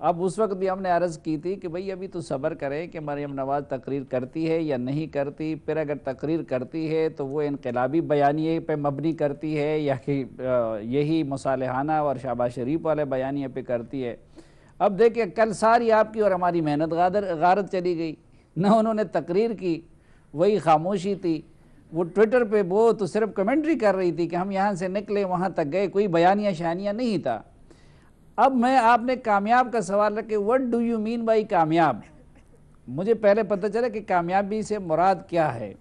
اب اس وقت بھی ہم نے عرض کی تھی کہ بھئی ابھی تو صبر کریں کہ مریم نواز تقریر کرتی ہے یا نہیں کرتی، پھر اگر تقریر کرتی ہے تو وہ انقلابی بیانیے پہ مبنی کرتی ہے یا کہ یہی مصالحانہ اور شہباز شریف والے بیانیے پہ کرتی ہے۔ اب دیکھیں کل ساری آپ کی اور ہماری محنت غارت چلی گئی، نہ انہوں نے تقریر کی، وہی خاموشی تھی۔ وہ ٹویٹر پہ وہ تو صرف کمنٹری کر رہی تھی کہ ہم یہاں سے نکلے وہاں تک گئے، کوئی بیانیہ شانیہ نہیں تھا۔ اب میں آپ نے کامیاب کا سوال رکھے، what do you mean by کامیاب؟ مجھے پہلے پتہ چلا کہ کامیابی سے مراد کیا ہے،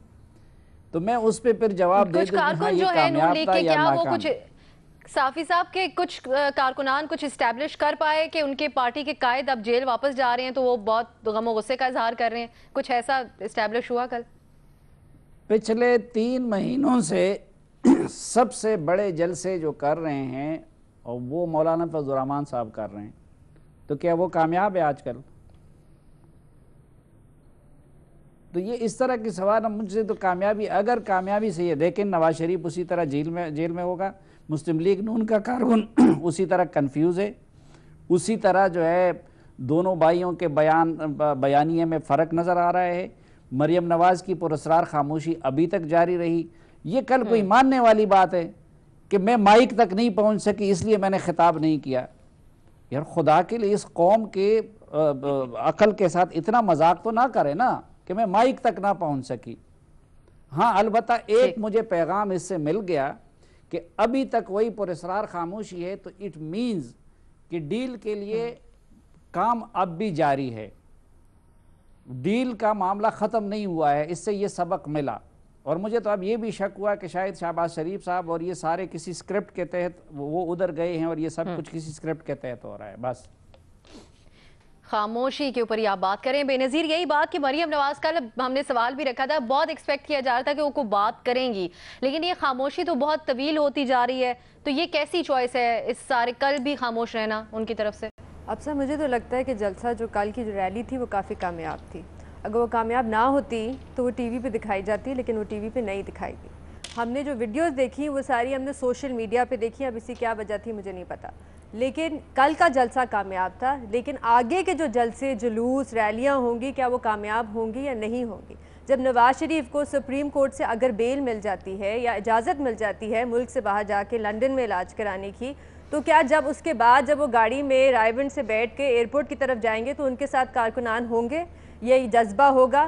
تو میں اس پہ پھر جواب دے کچھ دوں کہ ہاں کارکن یہ جو ہے نون کامیاب لیگ تھا کے، یا کیا وہ ناکام۔ کچھ صافی صاحب کے کچھ کارکنان کچھ اسٹیبلش کر پائے کہ ان کے پارٹی کے قائد اب جیل واپس جا رہے ہیں تو وہ بہت غم و غصے کا اظہار کر رہے ہیں، کچھ ایسا اسٹیبلش ہوا کل؟ پچھلے 3 مہینوں سے سب سے بڑے جلسے جو کر رہے ہیں اور وہ مولانا فضل الرحمان صاحب کر رہے ہیں، تو کیا وہ کامیاب ہے آج کل؟ تو یہ اس طرح کی سوال مجھ سے تو کامیابی، اگر کامیابی سے یہ دیکھیں نواز شریف اسی طرح جیل میں ہوگا، مسلم لیگ نون کا کارکن اسی طرح کنفیوز ہے، اسی طرح جو ہے دونوں بھائیوں کے بیانیے میں فرق نظر آ رہا ہے، مریم نواز کی پراسرار خاموشی ابھی تک جاری رہی۔ یہ کل کوئی ماننے والی بات ہے کہ میں مائک تک نہیں پہنچ سکی اس لیے میں نے خطاب نہیں کیا؟ یار خدا کے لیے اس قوم کے عقل کے ساتھ اتنا مذاق تو نہ کرے نا کہ میں مائک تک نہ پہنچ سکی۔ ہاں البتہ ایک مجھے پیغام اس سے مل گیا کہ ابھی تک وہی پراسرار خاموشی ہے، تو اٹ مینز کہ ڈیل کے لیے کام اب بھی جاری ہے، ڈیل کا معاملہ ختم نہیں ہوا ہے، اس سے یہ سبق ملا۔ اور مجھے تو اب یہ بھی شک ہوا کہ شاید شہباز شریف صاحب اور یہ سارے کسی سکرپٹ کے تحت وہ ادھر گئے ہیں اور یہ سب کچھ کسی سکرپٹ کے تحت ہو رہا ہے۔ بس خاموشی کے اوپر ہی آپ بات کریں بے نظیر، یہی بات کہ مریم نواز کا ہم نے سوال بھی رکھا تھا، بہت ایکسپیکٹ کیا جا رہا تھا کہ وہ کو بات کریں گی، لیکن یہ خاموشی تو بہت طویل ہوتی جا رہی ہے، تو یہ کیسی چوائس ہے اس سارے کل بھی خاموش رہنا ان کی طرف سے؟ اب سر مجھے تو لگتا ہے کہ جلسہ جو کل کی جو ریلی تھی وہ کافی کامیاب تھی۔ اگر وہ کامیاب نہ ہوتی تو وہ ٹی وی پہ دکھائی جاتی، لیکن وہ ٹی وی پہ نہیں دکھائی گئی۔ ہم نے جو ویڈیوز دیکھی وہ ساری ہم نے سوشل میڈیا پہ دیکھی، اب اسی کیا وجہ تھی مجھے نہیں پتا، لیکن کل کا جلسہ کامیاب تھا۔ لیکن آگے کے جو جلسے، جلوس، ریلیاں ہوں گی، کیا وہ کامیاب ہوں گی یا نہیں ہوں گی؟ جب نواز شریف کو سپریم کورٹ سے اگر بیل مل جاتی ہے یا اجازت مل جاتی ہے ملک سے باہر جا کے لنڈن میں علاج کرانے کی، تو کیا جب اس کے بعد جب وہ گاڑی میں رائے ونڈ سے بیٹھ کے ایئرپورٹ کی طرف جائیں گے تو ان کے ساتھ کارکنان ہوں گے؟ یہ جذبہ ہوگا؟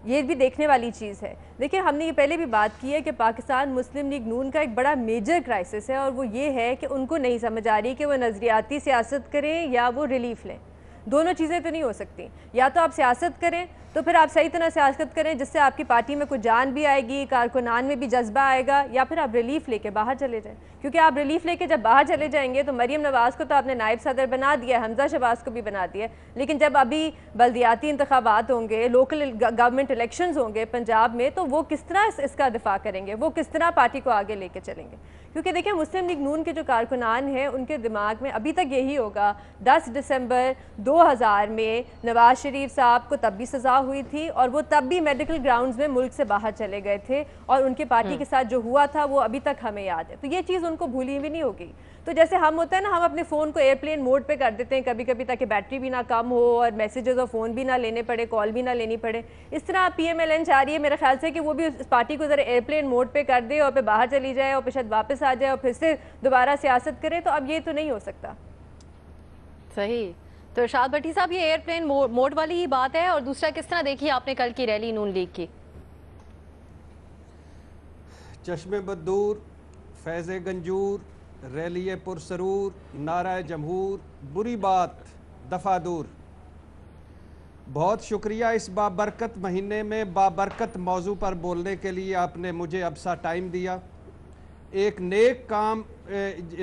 یہ بھی دیکھنے والی چیز ہے۔ دیکھیں ہم نے یہ پہلے بھی بات کی ہے کہ پاکستان مسلم لیگ نون کا ایک بڑا میجر کرائسس ہے، اور وہ یہ ہے کہ ان کو نہیں سمجھ آ رہی کہ وہ نظریاتی سیاست کریں یا وہ ریلیف لیں۔ دونوں چیزیں تو نہیں ہو سکتی، یا تو آپ سیاست کریں تو پھر آپ صحیح طرح سیاست کریں جس سے آپ کی پارٹی میں کچھ جان بھی آئے گی، کارکنان میں بھی جذبہ آئے گا، یا پھر آپ ریلیف لے کے باہر چلے جائیں۔ کیونکہ آپ ریلیف لے کے جب باہر چلے جائیں گے تو مریم نواز کو تو آپ نے نائب صدر بنا دیا، حمزہ شہباز کو بھی بنا دیا، لیکن جب ابھی بلدیاتی انتخابات ہوں گے، لوکل گورنمنٹ الیکشنز ہوں گے پنجاب میں، تو وہ کس طرح اس کا دفاع کریں گے، وہ کس طرح پارٹی کو آگے لے کے چلیں گے؟ کیونکہ دیکھیں مسلم لیگ نون کے جو کارکنان ہیں ان کے دماغ میں ابھی تک یہی ہوگا 10 دسمبر 2000 میں نواز شریف صاحب کو تب بھی سزا ہوئی تھی اور وہ تب بھی میڈیکل گراؤنڈز میں ملک سے باہر چلے گئے تھے، اور ان کے پارٹی کے ساتھ جو ہوا تھا وہ ابھی تک ہمیں یاد ہے، تو یہ چیز ان کو بھولی بھی نہیں ہوگی۔ تو جیسے ہم ہوتا ہے نا، ہم اپنے فون کو ایئرپلین موڈ پہ کر دیتے ہیں کبھی کبھی تاکہ بیٹری بھی نہ کم ہو اور میسیجز اور فون بھی نہ لینے پڑے، کال بھی نہ لینی پڑے، اس طرح پی ایم ایل این چاہ رہی ہے میرے خیال سے کہ وہ بھی اس پارٹی کو ذرا ایئرپلین موڈ پہ کر دے اور پھر باہر چلی جائے اور پھر شاید واپس آ جائے اور پھر سے دوبارہ سیاست کرے، تو اب یہ تو نہیں ہو سکتا۔ صحیح۔ تو ارشاد بھٹی صاحب یہ ایئرپلین موڈ والی ہی بات ہے، اور دوسرا کس طرح دیکھی آپ نے کل کی ریلی نون لیگ کی؟ چشم بدور، فیض گنجور، ریلی پرسرور، نعرہ جمہور، بری بات دفع دور۔ بہت شکریہ اس بابرکت مہینے میں بابرکت موضوع پر بولنے کے لیے آپ نے مجھے اب سا ٹائم دیا۔ ایک نیک کام،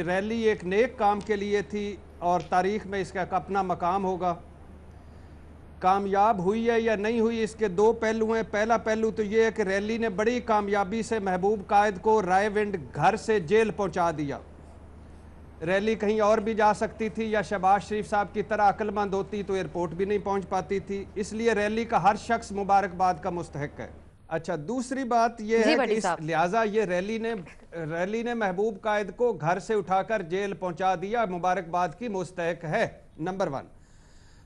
ریلی ایک نیک کام کے لیے تھی اور تاریخ میں اس کا اپنا مقام ہوگا۔ کامیاب ہوئی ہے یا نہیں ہوئی اس کے 2 پہلو ہیں۔ پہلا پہلو تو یہ ہے کہ ریلی نے بڑی کامیابی سے محبوب قائد کو رائے ونڈ گھر سے جیل پہنچا دیا۔ ریلی کہیں اور بھی جا سکتی تھی یا شہباز شریف صاحب کی طرح عقل مند ہوتی تو ایئرپورٹ بھی نہیں پہنچ پاتی تھی، اس لیے ریلی کا ہر شخص مبارکباد کا مستحق ہے۔ اچھا دوسری بات یہ ہے کہ لہٰذا یہ ریلی نے محبوب قائد کو گھر سے اٹھا کر جیل پہنچا دیا، مبارکباد کی مستحق ہے، نمبر 1۔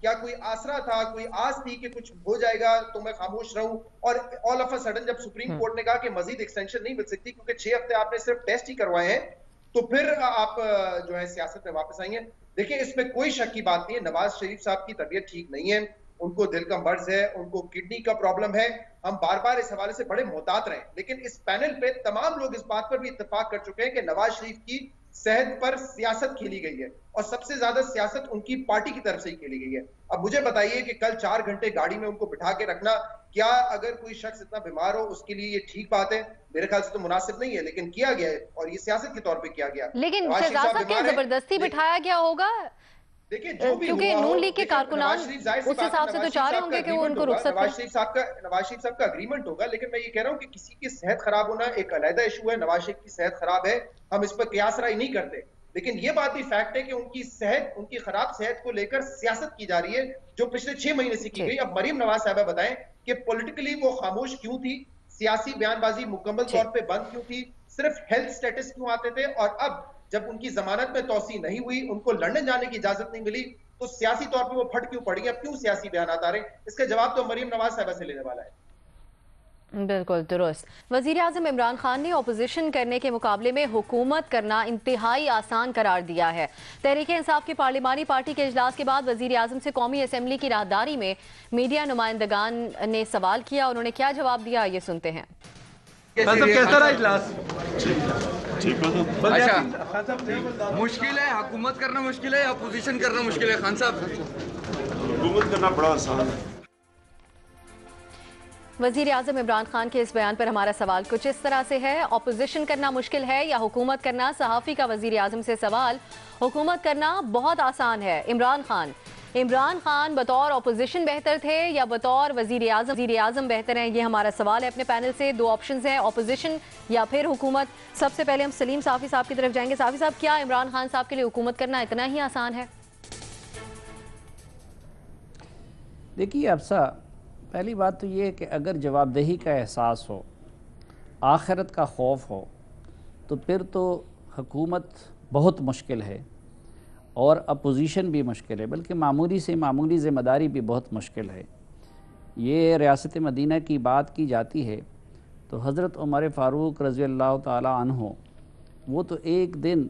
کیا کوئی آسرا تھا, کوئی آس تھی کہ کچھ ہو جائے گا تو میں خاموش رہوں؟ اور آل آف اے سڈن جب سپریم کورٹ نے کہا کہ مزید ایکسٹینشن نہیں مل سکتی کیونکہ 6 ہفتے آپ نے صرف ٹیسٹ ہی کروائے ہیں, تو پھر آپ جو ہے سیاست میں واپس آئی ہیں. دیکھیں اس میں کوئی شک کی بات نہیں ہے, نواز شریف صاحب کی طبیعت ٹھیک نہیں ہے, ان کو دل کا مرض ہے, ان کو کڈنی کا پرابلم ہے. ہم بار بار اس حوالے سے بڑے محتاط رہیں, لیکن اس پینل پہ تمام لوگ اس بات پر بھی اتفاق کر چکے ہیں کہ نواز شریف کی صحت پر سیاست کھیلی گئی ہے, اور سب سے زیادہ سیاست ان کی پارٹی کی طرف سے ہی کھیلی گئی ہے. اب مجھے بتائیے کہ کل 4 گھنٹے گاڑی میں ان کو بٹھا کے رکھنا, کیا اگر کوئی شخص اتنا بیمار ہو اس کے لیے یہ ٹھیک بات ہے؟ میرے خیال سے تو مناسب نہیں ہے, لیکن کیا گیا ہے اور یہ سیاست کے طور پہ کیا گیا. لیکن شہزاد صاحب کیا زبردستی بٹھایا گیا ہوگا؟ دیکھیں جو بھی کیونکہ ہوا ہو, نون لیگ کے کارکنان اس حساب سے تو چاہ رہے ہوں گے کہ وہ ان کو رخصت نواز شریف صاحب کا اگریمنٹ ہوگا, لیکن میں یہ کہہ رہا ہوں کہ کسی کی صحت خراب ہونا ایک علیحدہ ایشو ہے. نواز شریف کی صحت خراب ہے, ہم اس پر قیاس رائے نہیں کرتے, لیکن یہ بات بھی فیکٹ ہے کہ ان کی صحت, ان کی خراب صحت کو لے کر سیاست کی جا ری ہے جو پچھلے 6 مہینے سے کی گئی. اب مریم نواز صاحبہ بتائیں کہ پولیٹیکلی وہ خاموش کیوں تھی, سیاسی بیان بازی مکمل طور پہ بند کیوں تھی, صرف ہیلتھ سٹیٹس کیوں آتے تھے, اور اب جب ان کی ضمانت میں توسیع نہیں ہوئی, ان کو لندن جانے کی اجازت نہیں ملی, تو سیاسی طور پہ وہ پھٹ کیوں پڑی ہیں, کیوں سیاسی بیانات آ رہے ہیں؟ اس کا جواب تو مریم نواز صاحبہ سے لینے والا ہے. بالکل درست. وزیراعظم عمران خان نے اپوزیشن کرنے کے مقابلے میں حکومت کرنا انتہائی آسان قرار دیا ہے. تحریک انصاف کی پارلیمانی پارٹی کے اجلاس کے بعد وزیراعظم سے قومی اسمبلی کی راہداری میں میڈیا نمائندگان نے سوال کیا, انہوں نے کیا جواب دیا, یہ سنتے ہیں. کیسا رہا اجلاس؟ اچھا, مشکل ہے حکومت کرنا, مشکل ہے اپوزیشن کرنا مشکل ہے؟ خان صاحب حکومت کرنا بڑا آسان ہے. وزیر اعظم عمران خان کے اس بیان پر ہمارا سوال کچھ اس طرح سے ہے, اپوزیشن کرنا مشکل ہے یا حکومت کرنا؟ صحافی کا وزیر اعظم سے سوال. حکومت کرنا بہت آسان ہے. عمران خان بطور اپوزیشن بہتر تھے یا بطور وزیر اعظم بہتر ہیں؟ یہ ہمارا سوال ہے اپنے پینل سے. 2 آپشنز ہیں, اپوزیشن یا پھر حکومت. سب سے پہلے ہم سلیم صافی صاحب کی طرف جائیں گے. صافی صاحب, کیا عمران خان صاحب کے لیے حکومت کرنا اتنا ہی آسان ہے؟ دیکھیے افسا, پہلی بات تو یہ ہے کہ اگر جواب دہی کا احساس ہو, آخرت کا خوف ہو, تو پھر تو حکومت بہت مشکل ہے اور اپوزیشن بھی مشکل ہے, بلکہ معمولی سے معمولی ذمہ داری بھی بہت مشکل ہے. یہ ریاست مدینہ کی بات کی جاتی ہے تو حضرت عمر فاروق رضی اللہ تعالی عنہ, وہ تو ایک دن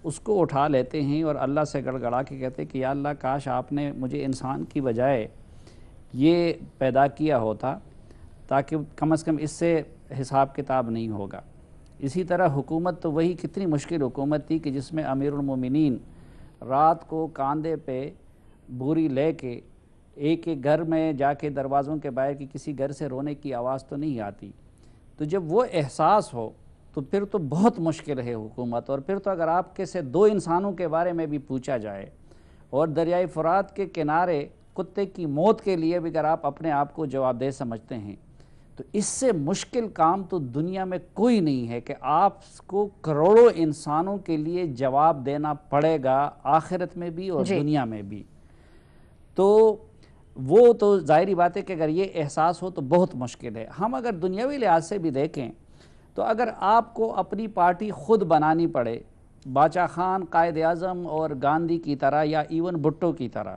اس کو اٹھا لیتے ہیں اور اللہ سے گڑ گڑا کے کہتے ہیں کہ یا اللہ کاش آپ نے مجھے انسان کی بجائے یہ پیدا کیا ہوتا تاکہ کم از کم اس سے حساب کتاب نہیں ہوگا. اسی طرح حکومت تو وہی کتنی مشکل حکومت تھی کہ جس میں امیر المومنین رات کو کاندھے پہ بوری لے کے ایک گھر میں جا کے دروازوں کے باہر کی کسی گھر سے رونے کی آواز تو نہیں آتی. تو جب وہ احساس ہو تو پھر تو بہت مشکل ہے حکومت. اور پھر تو اگر آپ کے سے 2 انسانوں کے بارے میں بھی پوچھا جائے اور دریائے فرات کے کنارے کتے کی موت کے لیے بھی اگر آپ اپنے آپ کو جواب دہ سمجھتے ہیں تو اس سے مشکل کام تو دنیا میں کوئی نہیں ہے کہ آپ کو کروڑوں انسانوں کے لیے جواب دینا پڑے گا, آخرت میں بھی اور دنیا میں بھی. تو وہ تو ظاہری بات ہے کہ اگر یہ احساس ہو تو بہت مشکل ہے. ہم اگر دنیاوی لحاظ سے بھی دیکھیں تو اگر آپ کو اپنی پارٹی خود بنانی پڑے, باچا خان, قائد اعظم اور گاندھی کی طرح یا ایون بھٹو کی طرح,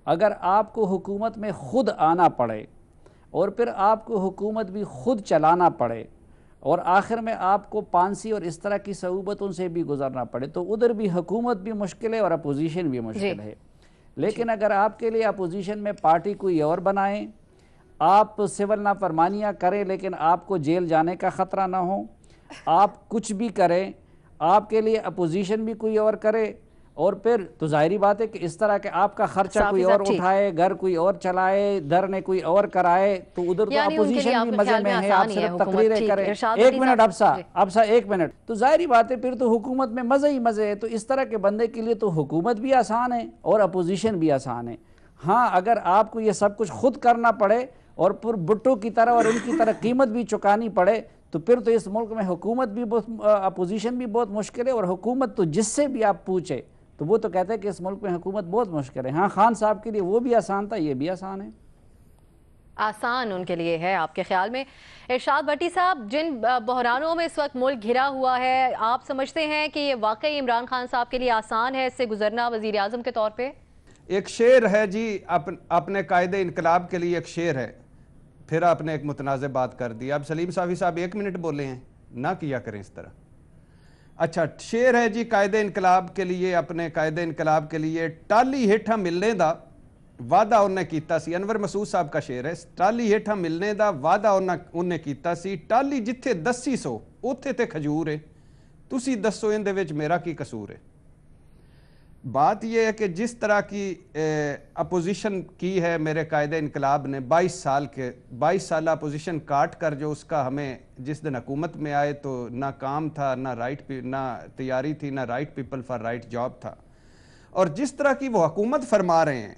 اگر آپ کو حکومت میں خود آنا پڑے اور پھر آپ کو حکومت بھی خود چلانا پڑے اور آخر میں آپ کو پانسی اور اس طرح کی صعوبتوں سے بھی گزرنا پڑے, تو ادھر بھی حکومت بھی مشکل ہے اور اپوزیشن بھی مشکل ہے. لیکن اگر آپ کے لیے اپوزیشن میں پارٹی کوئی اور بنائیں, آپ سول نافرمانیاں کریں لیکن آپ کو جیل جانے کا خطرہ نہ ہو, آپ کچھ بھی کریں, آپ کے لیے اپوزیشن بھی کوئی اور کرے, اور پھر تو ظاہری بات ہے کہ اس طرح کہ آپ کا خرچہ کوئی اور اٹھائے, گھر کوئی اور چلائے, دھرنے کوئی اور کرائے, تو ادھر تو اپوزیشن بھی مزے میں ہے, آپ صرف تقریریں کریں. 1 منٹ افسا 1 منٹ, تو ظاہری بات ہے پھر تو حکومت میں مزے ہی مزے ہے. تو اس طرح کے بندے کے لیے تو حکومت بھی آسان ہے اور اپوزیشن بھی آسان ہے. ہاں اگر آپ کو یہ سب کچھ خود کرنا پڑے اور پھر بھٹو کی طرح اور ان کی طرح قیمت بھی چکانی پڑے تو پھر تو اس ملک میں حکومت بھی اپوزیشن بھی بہت مشکل ہے. اور حکومت تو جس سے بھی آپ پوچھے تو وہ تو کہتے ہیں کہ اس ملک میں حکومت بہت مشکل ہے. ہاں خان صاحب کے لیے وہ بھی آسان تھا, یہ بھی آسان ہے. آسان ان کے لیے ہے آپ کے خیال میں؟ ارشاد بھٹی صاحب، جن بحرانوں میں اس وقت ملک گھرا ہوا ہے، آپ سمجھتے ہیں کہ یہ واقعی عمران خان صاحب کے لیے آسان ہے اس سے گزرنا وزیر اعظم کے طور پہ؟ ایک شعر ہے جی، اپنے قائد انقلاب کے لیے ایک شعر ہے، پھر آپ نے ایک متنازع بات کر دی. اب سلیم صافی صاحب 1 منٹ بولے ہیں، نہ کیا کریں اس طرح. اچھا شعر ہے جی قائد انقلاب کے لیے، اپنے قائد انقلاب کے لیے، ٹالی ہیٹھا ملنے دا وعدہ انہیں کیتا سی. انور مسعود صاحب کا شعر ہے، ٹالی ہیٹھا ملنے دا وعدہ انہیں کیتا سی. ٹالی جتھے دسی سو اوتھے تے کھجور ہے، تسی دسو ان دے وچ میرا کی قصور ہے. بات یہ ہے کہ جس طرح کی اپوزیشن کی ہے میرے قائد انقلاب نے 22 سالہ اپوزیشن کاٹ کر، جو اس کا ہمیں جس دن حکومت میں آئے تو نہ کام تھا، نہ تیاری تھی، نہ right people for right job تھا. اور جس طرح کی وہ حکومت فرما رہے ہیں،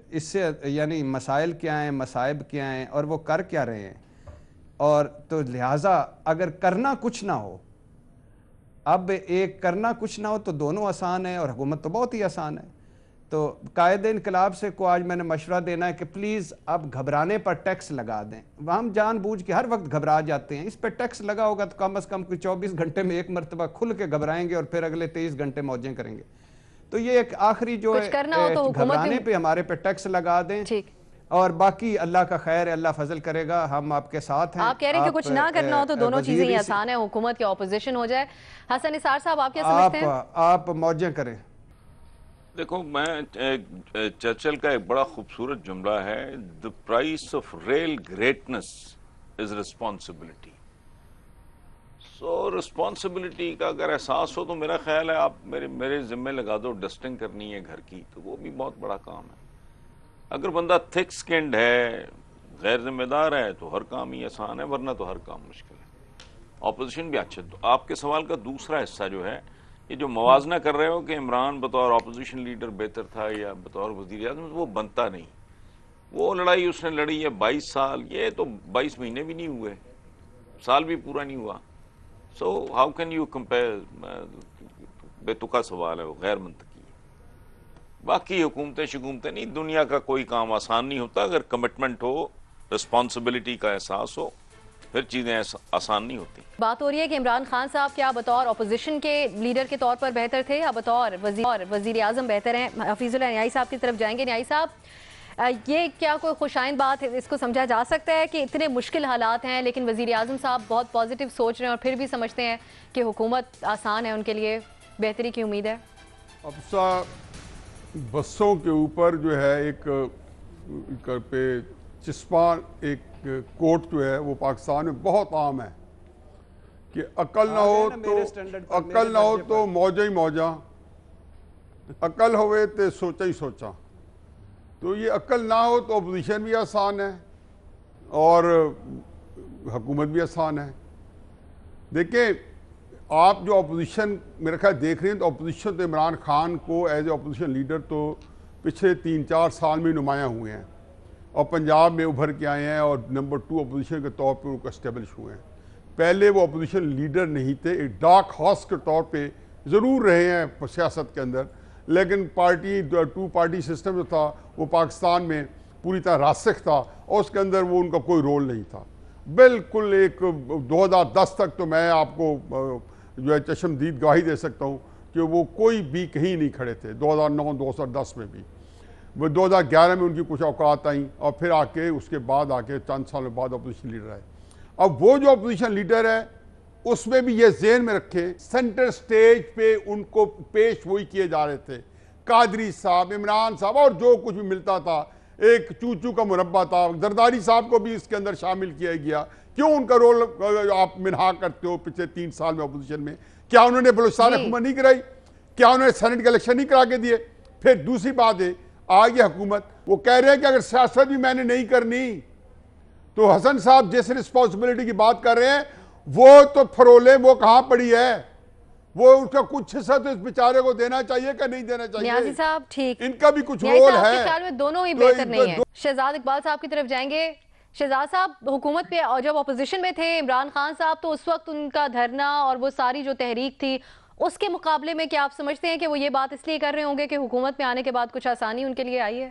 اس سے یعنی مسائل کیا ہیں، مصائب کیا ہیں، اور وہ کر کیا رہے ہیں. اور تو لہٰذا اگر کرنا کچھ نہ ہو، اب ایک کرنا کچھ نہ ہو تو دونوں آسان ہے، اور حکومت تو بہت ہی آسان ہے. تو قائد انقلاب سے کو آج میں نے مشورہ دینا ہے کہ پلیز اب گھبرانے پر ٹیکس لگا دیں. ہم جان بوجھ کے ہر وقت گھبرا جاتے ہیں، اس پہ ٹیکس لگا ہوگا تو کم از کم کوئی 24 گھنٹے میں ایک مرتبہ کھل کے گھبرائیں گے، اور پھر اگلے 23 گھنٹے موجیں کریں گے. تو یہ ایک آخری جو ہے گھبرانے پہ ہمارے پہ ٹیکس لگا دیں، اور باقی اللہ کا خیر ہے، اللہ فضل کرے گا، ہم آپ کے ساتھ ہیں. آپ کہہ رہے ہیں کہ کچھ نہ کرنا ہو تو دونوں چیزیں ہی آسان ہیں، حکومت یا اپوزیشن ہو جائے. حسن نثار صاحب آپ کیا سمجھتے ہیں؟ آپ موجیں کریں. دیکھو، میں چرچل کا ایک بڑا خوبصورت جملہ ہے، "The price of real greatness is responsibility." Responsibility کا اگر احساس ہو تو میرا خیال ہے آپ میرے ذمہ لگا دو، ڈسٹنگ کرنی ہے گھر کی، تو وہ بھی بہت بڑا کام ہے. اگر بندہ تھک سکنڈ ہے، غیر ذمہ دار ہے، تو ہر کام ہی آسان ہے، ورنہ تو ہر کام مشکل ہے. اپوزیشن بھی اچھا. تو آپ کے سوال کا دوسرا حصہ جو ہے، یہ جو موازنہ کر رہے ہو کہ عمران بطور اپوزیشن لیڈر بہتر تھا یا بطور وزیر اعظم، وہ بنتا نہیں. وہ لڑائی اس نے لڑی ہے 22 سال، یہ تو 22 مہینے بھی نہیں ہوئے، سال بھی پورا نہیں ہوا. So how can you compare? بے تکا سوال ہے، وہ غیر منطقی ہے. باقی حکومتیں نہیں، دنیا کا کوئی کام آسان نہیں ہوتا. اگر کمٹمنٹ ہو، رسپانسبلٹی کا احساس ہو، پھر چیزیں آسان نہیں ہوتی. بات ہو رہی ہے کہ عمران خان صاحب کیا بطور اپوزیشن کے لیڈر کے طور پر بہتر تھے یا بطور وزیر اعظم بہتر ہیں؟ حفیظ اللہ نیائی صاحب کی طرف جائیں گے. نیائی صاحب، یہ کیا کوئی خوشائند بات ہے؟ اس کو سمجھا جا سکتا ہے کہ اتنے مشکل حالات ہیں لیکن وزیر اعظم صاحب بہت پازیٹیو سوچ رہے ہیں اور پھر بھی سمجھتے ہیں کہ حکومت آسان ہے، ان کے لیے بہتری کی امید ہے؟ اب بسوں کے اوپر جو ہے ایک پہ چسپاں ایک کوٹ جو ہے وہ پاکستان میں بہت عام ہے کہ عقل نہ ہو تو موجہ ہی موجہ، عقل ہوئے تو سوچا ہی سوچا. تو یہ عقل نہ ہو تو اپوزیشن بھی آسان ہے اور حکومت بھی آسان ہے. دیکھیں، آپ جو اپوزیشن میرا خیال دیکھ رہے ہیں تو اپوزیشن تو عمران خان کو ایز اے اپوزیشن لیڈر تو پچھلے 3-4 سال میں نمایاں ہوئے ہیں اور پنجاب میں ابھر کے آئے ہیں اور نمبر 2 اپوزیشن کے طور پہ وہ اسٹیبلش ہوئے ہیں. پہلے وہ اپوزیشن لیڈر نہیں تھے، ایک ڈارک ہارس کے طور پہ ضرور رہے ہیں سیاست کے اندر، لیکن پارٹی 2 پارٹی سسٹم جو تھا وہ پاکستان میں پوری طرح راسخ تھا اور اس کے اندر وہ ان کا کوئی رول نہیں تھا. بالکل ایک 2010 تک تو میں آپ کو جو ہے چشمدید گواہی دے سکتا ہوں کہ وہ کوئی بھی کہیں نہیں کھڑے تھے. 2009-2010 میں بھی، وہ 2011 میں ان کی کچھ اوقات آئیں اور پھر آ کے اس کے بعد آ کے چند سالوں بعد اپوزیشن لیڈر آئے. اب وہ جو اپوزیشن لیڈر ہے اس میں بھی یہ ذہن میں رکھیں، سینٹر سٹیج پہ ان کو پیش وہی کیے جا رہے تھے، قادری صاحب، عمران صاحب، اور جو کچھ بھی ملتا تھا ایک چوچو کا مربع تھا. زرداری صاحب کو بھی اس کے اندر شامل کیا گیا. کیوں ان کا رول آپ منہا کرتے ہو پچھلے 3 سال میں اپوزیشن میں؟ کیا انہوں نے بلوچستان حکومت نہیں کرائی؟ کیا انہوں نے سینٹ کے الیکشن نہیں کرا کے دیے؟ پھر دوسری بات ہے، آگے حکومت وہ کہہ رہے ہیں کہ اگر سیاست بھی میں نے نہیں کرنی تو حسن صاحب جس رسپانسبلٹی کی بات کر رہے ہیں وہ تو فرولے وہ کہاں پڑی ہے؟ وہ اس کا کچھ حصہ تو اس بیچارے کو دینا چاہیے کہ نہیں دینا چاہیے؟ نیازی صاحب ٹھیک، ان کا بھی کچھ رول ہے. آپ کے خیال میں دونوں ہی بہتر نہیں ہیں. شہزاد اقبال صاحب کی طرف جائیں گے. شہزاد صاحب، حکومت پہ جب اپوزیشن میں تھے عمران خان صاحب تو اس وقت ان کا دھرنا اور وہ ساری جو تحریک تھی اس کے مقابلے میں کیا آپ سمجھتے ہیں کہ وہ یہ بات اس لیے کر رہے ہوں گے کہ حکومت میں آنے کے بعد کچھ آسانی ان کے لیے آئی ہے؟